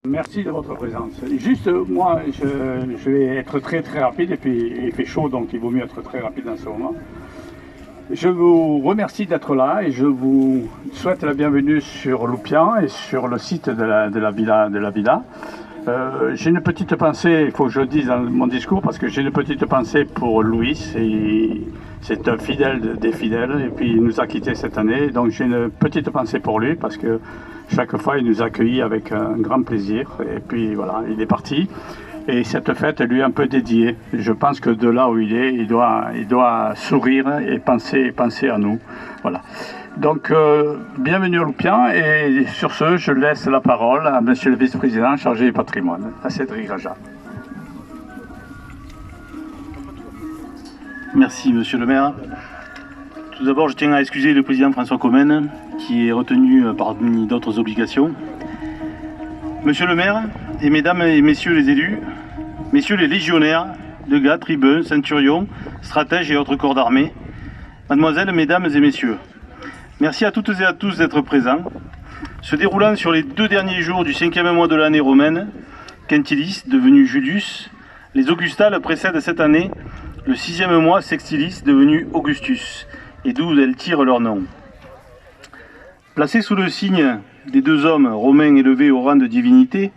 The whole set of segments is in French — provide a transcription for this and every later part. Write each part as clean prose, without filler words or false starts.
Merci de votre présence. Juste, moi, je vais être très rapide, et puis il fait chaud, donc il vaut mieux être très rapide en ce moment. Je vous remercie d'être là et je vous souhaite la bienvenue sur Loupian et sur le site de la villa. J'ai une petite pensée, il faut que je le dise dans mon discours, parce que j'ai une petite pensée pour Louis. C'est un fidèle des fidèles, et puis il nous a quittés cette année, donc j'ai une petite pensée pour lui, parce que chaque fois il nous a accueillis avec un grand plaisir, et puis voilà, il est parti. Et cette fête lui est un peu dédiée. Je pense que de là où il est, il doit sourire et penser à nous. Voilà. Donc, bienvenue à Loupian, et sur ce, je laisse la parole à monsieur le vice-président chargé du patrimoine, à Cédric Raja. Merci monsieur le maire. Tout d'abord, je tiens à excuser le président François Comène, qui est retenu parmi d'autres obligations. Monsieur le maire, et mesdames et messieurs les élus, messieurs les légionnaires, legats, tribuns, centurions, stratèges et autres corps d'armée, mademoiselles, mesdames et messieurs, merci à toutes et à tous d'être présents. Se déroulant sur les 2 derniers jours du 5e mois de l'année romaine, Quintilis, devenu Julius, les Augustales précèdent cette année le 6e mois Sextilis, devenu Augustus, et d'où elles tirent leur nom. Placés sous le signe des 2 hommes romains élevés au rang de divinité,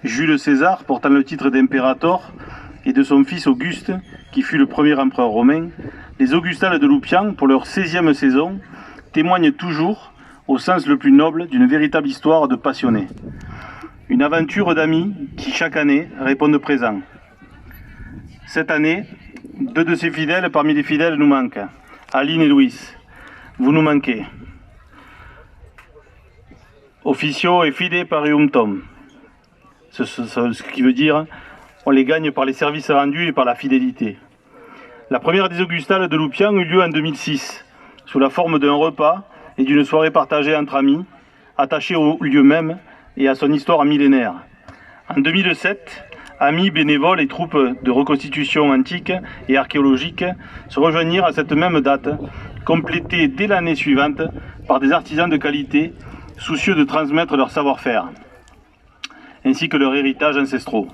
Jules César, portant le titre d'impérator, et de son fils Auguste, qui fut le premier empereur romain, les Augustales de Loupian, pour leur 16e saison, témoignent toujours, au sens le plus noble, d'une véritable histoire de passionnés. Une aventure d'amis qui, chaque année, répondent présents. Cette année, 2 de ces fidèles parmi les fidèles nous manquent, Aline et Louis. Vous nous manquez. Officio et fide parium tom. Ce qui veut dire, on les gagne par les services rendus et par la fidélité. La première des Augustales de Loupian eut lieu en 2006, sous la forme d'un repas et d'une soirée partagée entre amis, attachés au lieu même et à son histoire millénaire. En 2007, amis, bénévoles et troupes de reconstitution antique et archéologique se rejoignirent à cette même date, complétée dès l'année suivante par des artisans de qualité, soucieux de transmettre leur savoir-faire, ainsi que leur héritage ancestraux.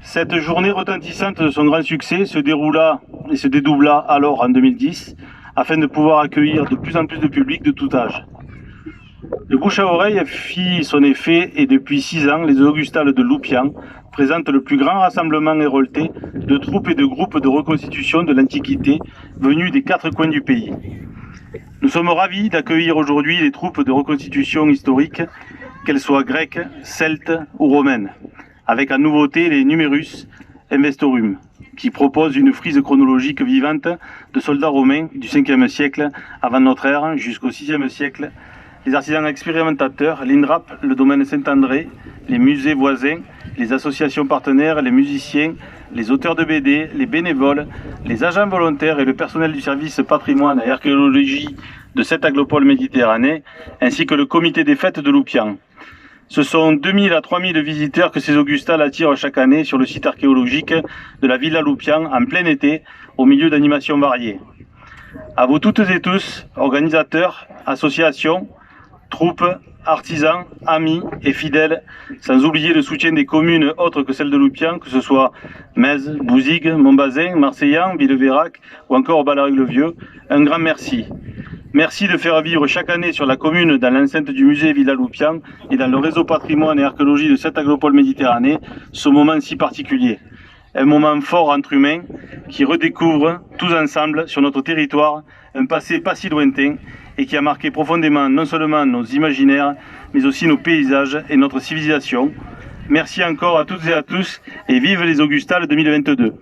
Cette journée retentissante de son grand succès se déroula et se dédoubla alors en 2010, afin de pouvoir accueillir de plus en plus de public de tout âge. Le bouche à oreille fit son effet, et depuis 6 ans, les Augustales de Loupian présentent le plus grand rassemblement hérolté de troupes et de groupes de reconstitution de l'Antiquité venus des 4 coins du pays. Nous sommes ravis d'accueillir aujourd'hui les troupes de reconstitution historique, qu'elles soient grecques, celtes ou romaines, avec en nouveauté les Numerus Investorum, qui proposent une frise chronologique vivante de soldats romains du 5e siècle avant notre ère jusqu'au 6e siècle, les artisans expérimentateurs, l'INRAP, le domaine Saint-André, les musées voisins, les associations partenaires, les musiciens, les auteurs de BD, les bénévoles, les agents volontaires et le personnel du service patrimoine et archéologie de cette aglopole méditerranée, ainsi que le comité des fêtes de Loupian. Ce sont 2000 à 3000 visiteurs que ces Augustales attirent chaque année sur le site archéologique de la Villa Loupian en plein été, au milieu d'animations variées. À vous toutes et tous, organisateurs, associations, troupes, artisans, amis et fidèles, sans oublier le soutien des communes autres que celles de Loupian, que ce soit Metz, Bouzigues, Montbazin, Marseillan, Villeveyrac ou encore Balaruc-le-Vieux, un grand merci. Merci de faire vivre chaque année sur la commune, dans l'enceinte du musée Villa Loupian et dans le réseau patrimoine et archéologie de cette aglopole Méditerranée, ce moment si particulier. Un moment fort entre humains qui redécouvre tous ensemble sur notre territoire un passé pas si lointain et qui a marqué profondément non seulement nos imaginaires, mais aussi nos paysages et notre civilisation. Merci encore à toutes et à tous, et vive les Augustales 2022.